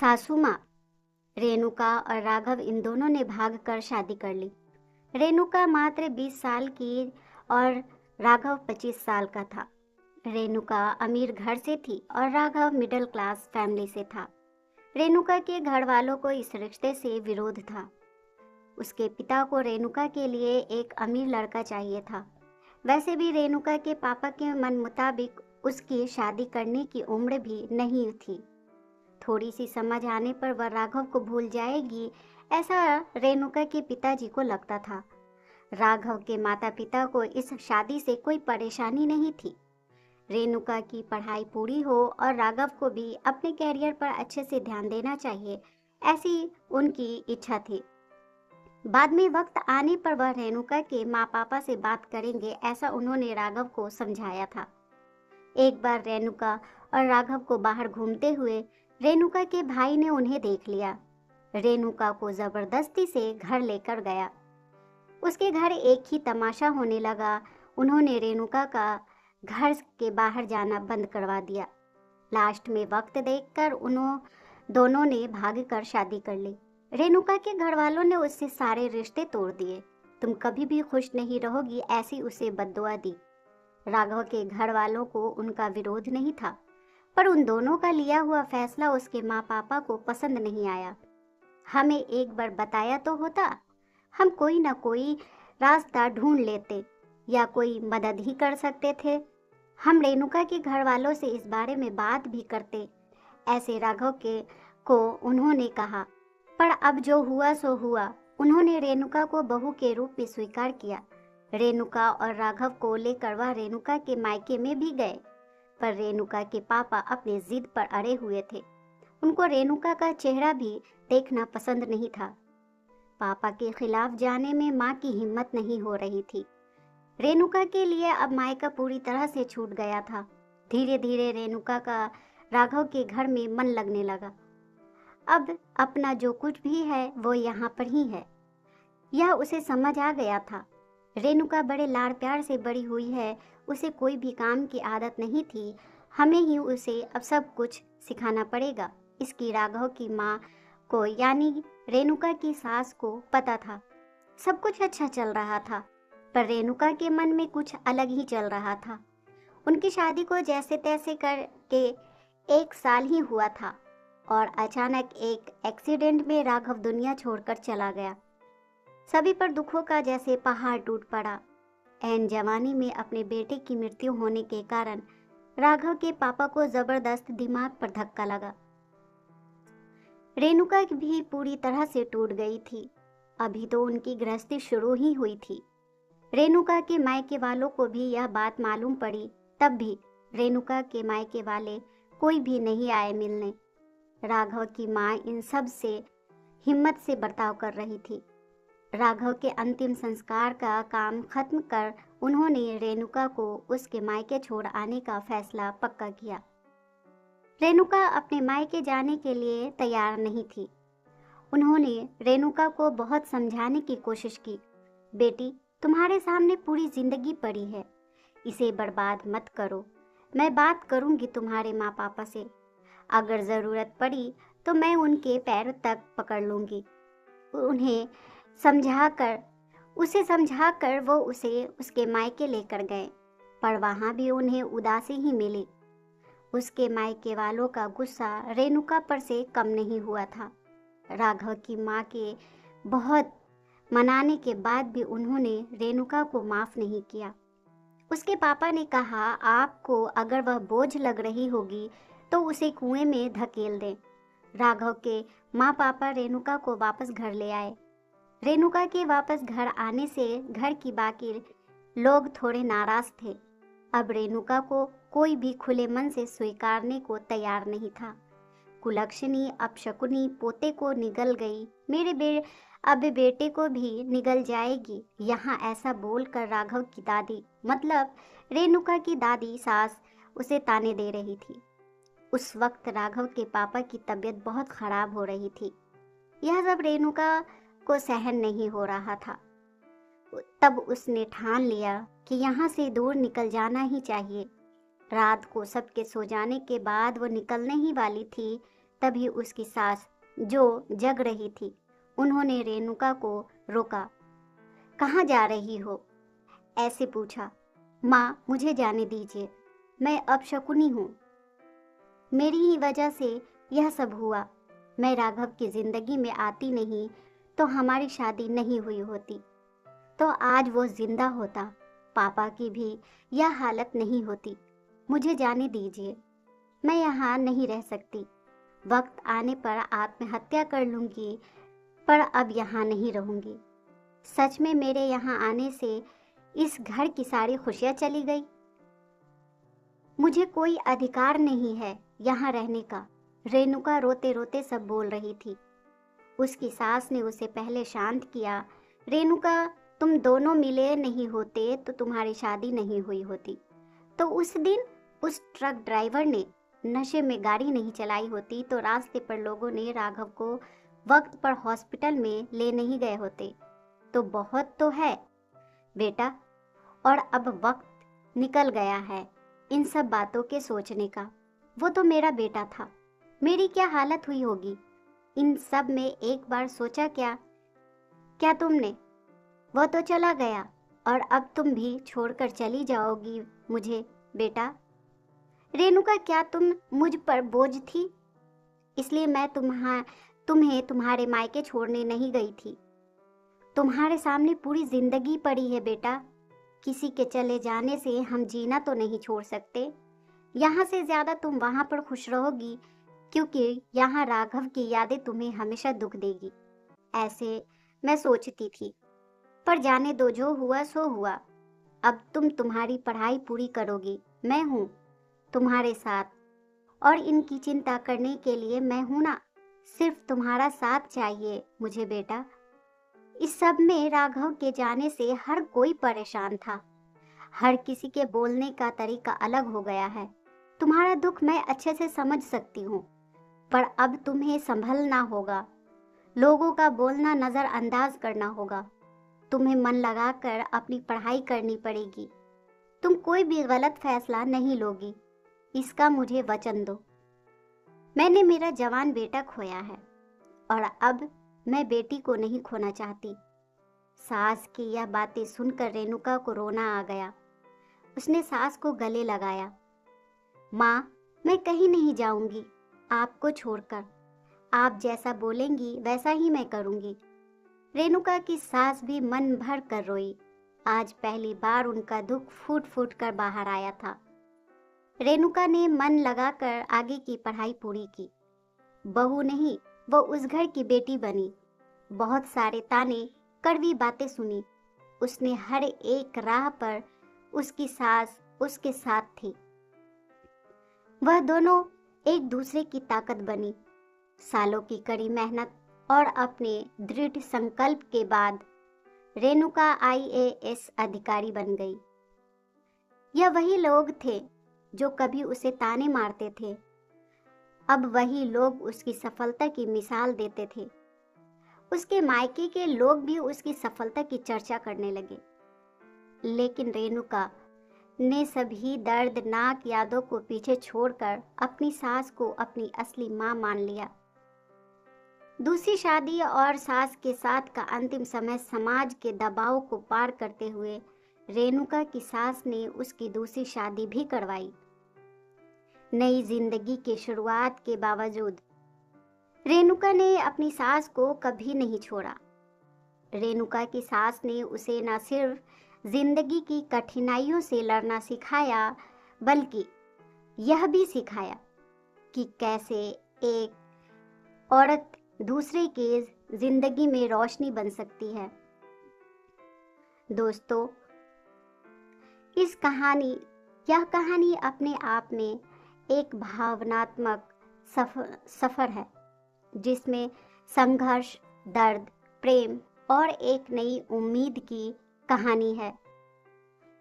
सासू माँ रेणुका और राघव इन दोनों ने भागकर शादी कर ली। रेणुका मात्र 20 साल की और राघव 25 साल का था। रेणुका अमीर घर से थी और राघव मिडिल क्लास फैमिली से था। रेणुका के घर वालों को इस रिश्ते से विरोध था। उसके पिता को रेणुका के लिए एक अमीर लड़का चाहिए था। वैसे भी रेणुका के पापा के मन मुताबिक उसकी शादी करने की उम्र भी नहीं थी। थोड़ी सी समझ आने पर वह राघव को भूल जाएगी, ऐसा रेणुका के पिताजी को लगता था। राघव के माता पिता को इस शादी से कोई परेशानी नहीं थी। रेणुका की पढ़ाई पूरी हो और राघव को भी अपने कैरियर पर अच्छे से ध्यान देना चाहिए, ऐसी उनकी इच्छा थी। बाद में वक्त आने पर वह रेणुका के माँ पापा से बात करेंगे, ऐसा उन्होंने राघव को समझाया था। एक बार रेणुका और राघव को बाहर घूमते हुए रेणुका के भाई ने उन्हें देख लिया। रेणुका को जबरदस्ती से घर लेकर गया। उसके घर एक ही तमाशा होने लगा। उन्होंने रेणुका का घर के बाहर जाना बंद करवा दिया। लास्ट में वक्त देखकर उन्हों दोनों ने भागकर शादी कर ली। रेणुका के घर वालों ने उससे सारे रिश्ते तोड़ दिए। तुम कभी भी खुश नहीं रहोगी, ऐसी उसे बद्दुआ दी। राघव के घर वालों को उनका विरोध नहीं था, पर उन दोनों का लिया हुआ फैसला उसके माँ पापा को पसंद नहीं आया। हमें एक बार बताया तो होता, हम कोई ना कोई रास्ता ढूंढ लेते या कोई मदद ही कर सकते थे। हम रेणुका के घर वालों से इस बारे में बात भी करते, ऐसे राघव के को उन्होंने कहा। पर अब जो हुआ सो हुआ। उन्होंने रेणुका को बहू के रूप में स्वीकार किया। रेणुका और राघव को लेकर वह रेणुका के मायके में भी गए, पर रेणुका के पापा अपने जिद पर अड़े हुए थे। उनको रेणुका का चेहरा भी देखना पसंद नहीं था। पापा के खिलाफ जाने में माँ की हिम्मत नहीं हो रही थी। रेणुका के लिए अब मायका पूरी तरह से छूट गया था। धीरे धीरे रेणुका का राघव के घर में मन लगने लगा। अब अपना जो कुछ भी है वो यहाँ पर ही है, यह उसे समझ आ गया था। रेणुका बड़े लाड़ प्यार से बड़ी हुई है, उसे कोई भी काम की आदत नहीं थी। हमें ही उसे अब सब कुछ सिखाना पड़ेगा। इसकी राघव की माँ को यानी रेणुका की सास को पता था। सब कुछ अच्छा चल रहा था, पर रेणुका के मन में कुछ अलग ही चल रहा था। उनकी शादी को जैसे तैसे करके 1 साल ही हुआ था और अचानक एक एक्सीडेंट में राघव दुनिया छोड़कर चला गया। सभी पर दुखों का जैसे पहाड़ टूट पड़ा। ऐन जवानी में अपने बेटे की मृत्यु होने के कारण राघव के पापा को जबरदस्त दिमाग पर धक्का लगा। रेणुका भी पूरी तरह से टूट गई थी। अभी तो उनकी गृहस्थी शुरू ही हुई थी। रेणुका के मायके वालों को भी यह बात मालूम पड़ी, तब भी रेणुका के मायके वाले कोई भी नहीं आए मिलने। राघव की माँ इन सब से हिम्मत से बर्ताव कर रही थी। राघव के अंतिम संस्कार का काम खत्म कर उन्होंने रेणुका को उसके मायके छोड़ आने का फैसला पक्का किया। रेणुका अपने मायके जाने के लिए तैयार नहीं थी। उन्होंने रेणुका को बहुत समझाने की कोशिश की। बेटी, तुम्हारे सामने पूरी जिंदगी पड़ी है, इसे बर्बाद मत करो। मैं बात करूंगी तुम्हारे माँ पापा से। अगर ज़रूरत पड़ी तो मैं उनके पैर तक पकड़ लूंगी। उसे समझाकर वो उसे उसके मायके लेकर गए, पर वहाँ भी उन्हें उदासी ही मिली। उसके मायके वालों का गुस्सा रेणुका पर से कम नहीं हुआ था। राघव की माँ के बहुत मनाने के बाद भी उन्होंने रेणुका को माफ़ नहीं किया। उसके पापा ने कहा, आपको अगर वह बोझ लग रही होगी तो उसे कुएं में धकेल दें। राघव के माँ पापा रेणुका को वापस घर ले आए। रेणुका के वापस घर आने से घर की बाकी लोग थोड़े नाराज थे। अब रेणुका को कोई भी खुले मन से स्वीकारने को तैयार नहीं था। कुलक्षणी अपशकुनी पोते को निगल गई, अब बेटे को भी निगल जाएगी। यहाँ ऐसा बोलकर राघव की दादी मतलब रेणुका की दादी सास उसे ताने दे रही थी। उस वक्त राघव के पापा की तबीयत बहुत खराब हो रही थी। यह सब रेणुका को सहन नहीं हो रहा था। तब उसने ठान लिया कि यहाँ से दूर निकल जाना ही चाहिए। रात को सबके सो जाने के बाद वो निकलने ही वाली थी, तभी उसकी सास, जो जग रही थी, उन्होंने रेणुका को रोका। कहाँ जा रही हो? ऐसे पूछा। माँ, मुझे जाने दीजिए, मैं अपशकुनी हूँ। मेरी ही वजह से यह सब हुआ। मैं राघव की जिंदगी में आती नहीं तो हमारी शादी नहीं हुई होती, तो आज वो जिंदा होता, पापा की भी यह हालत नहीं होती। मुझे जाने दीजिए, मैं यहाँ नहीं रह सकती। वक्त आने पर आत्महत्या कर लूंगी, पर अब यहाँ नहीं रहूंगी। सच में मेरे यहाँ आने से इस घर की सारी खुशियाँ चली गई। मुझे कोई अधिकार नहीं है यहाँ रहने का। रेणुका रोते रोते सब बोल रही थी। उसकी सास ने उसे पहले शांत किया। रेणुका, तुम दोनों मिले नहीं होते तो तुम्हारी शादी नहीं हुई होती। तो उस दिन उस ट्रक ड्राइवर ने नशे में गाड़ी नहीं चलाई होती तो रास्ते पर लोगों ने राघव को वक्त पर हॉस्पिटल में ले नहीं गए होते। तो बहुत तो है बेटा, और अब वक्त निकल गया है इन सब बातों के सोचने का। वो तो मेरा बेटा था, मेरी क्या हालत हुई होगी इन सब में एक बार सोचा क्या तुमने? वो तो चला गया और अब तुम भी छोड़कर चली जाओगी मुझे बेटा। रेणुका, क्या तुम मुझ पर बोझ थी? इसलिए मैं तुम्हें तुम्हारे मायके छोड़ने नहीं गई थी। तुम्हारे सामने पूरी जिंदगी पड़ी है बेटा। किसी के चले जाने से हम जीना तो नहीं छोड़ सकते। यहाँ से ज्यादा तुम वहां पर खुश रहोगी, क्योंकि यहाँ राघव की यादें तुम्हें हमेशा दुख देगी। ऐसे मैं सोचती थी, पर जाने दो, जो हुआ सो हुआ। अब तुम तुम्हारी पढ़ाई पूरी करोगी, मैं हूँ तुम्हारे साथ, और इनकी चिंता करने के लिए मैं हूँ ना। सिर्फ तुम्हारा साथ चाहिए मुझे बेटा। इस सब में राघव के जाने से हर कोई परेशान था। हर किसी के बोलने का तरीका अलग हो गया है। तुम्हारा दुख मैं अच्छे से समझ सकती हूँ, पर अब तुम्हें संभलना होगा। लोगों का बोलना नजरअंदाज करना होगा। तुम्हें मन लगाकर अपनी पढ़ाई करनी पड़ेगी। तुम कोई भी गलत फैसला नहीं लोगी, इसका मुझे वचन दो। मैंने मेरा जवान बेटा खोया है और अब मैं बेटी को नहीं खोना चाहती। सास की यह बातें सुनकर रेणुका को रोना आ गया। उसने सास को गले लगाया। माँ, मैं कहीं नहीं जाऊंगी आपको छोड़कर। आप जैसा बोलेंगी वैसा ही मैं करूंगी। रेणुका की सास भी मन भर कर रोई। आज पहली बार उनका दुख फूट फूट कर बाहर आया था। रेणुका ने मन लगाकर आगे की पढ़ाई पूरी की। बहू नहीं, वो उस घर की बेटी बनी। बहुत सारे ताने, कड़वी बातें सुनी। उसने हर एक राह पर उसकी सास उसके साथ थी। वह दोनों एक दूसरे की ताकत बनी। सालों की कड़ी मेहनत और अपने दृढ़ संकल्प के बाद रेणुका IAS अधिकारी बन गई। यह वही लोग थे जो कभी उसे ताने मारते थे, अब वही लोग उसकी सफलता की मिसाल देते थे। उसके मायके के लोग भी उसकी सफलता की चर्चा करने लगे। लेकिन रेणुका ने सभी दर्दनाक यादों को पीछे छोड़कर अपनी सास को अपनी असली मां मान लिया। दूसरी शादी और सास के साथ का अंतिम समय समाज के दबाव को पार करते हुए रेणुका की सास ने उसकी दूसरी शादी भी करवाई। नई जिंदगी की शुरुआत के बावजूद रेणुका ने अपनी सास को कभी नहीं छोड़ा। रेणुका की सास ने उसे न सिर्फ जिंदगी की कठिनाइयों से लड़ना सिखाया, बल्कि यह भी सिखाया कि कैसे एक औरत दूसरे के जिंदगी में रोशनी बन सकती है। दोस्तों, यह कहानी अपने आप में एक भावनात्मक सफर है, जिसमें संघर्ष, दर्द, प्रेम और एक नई उम्मीद की कहानी है।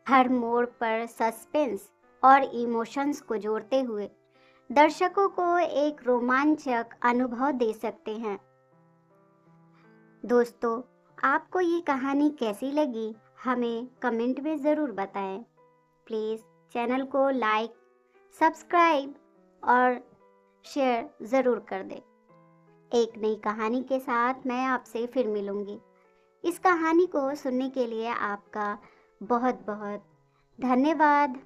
हर मोड़ पर सस्पेंस और इमोशंस को जोड़ते हुए दर्शकों को एक रोमांचक अनुभव दे सकते हैं। दोस्तों, आपको ये कहानी कैसी लगी हमें कमेंट में ज़रूर बताएं। प्लीज़ चैनल को लाइक, सब्सक्राइब और शेयर ज़रूर कर दें। एक नई कहानी के साथ मैं आपसे फिर मिलूंगी। इस कहानी को सुनने के लिए आपका बहुत बहुत धन्यवाद।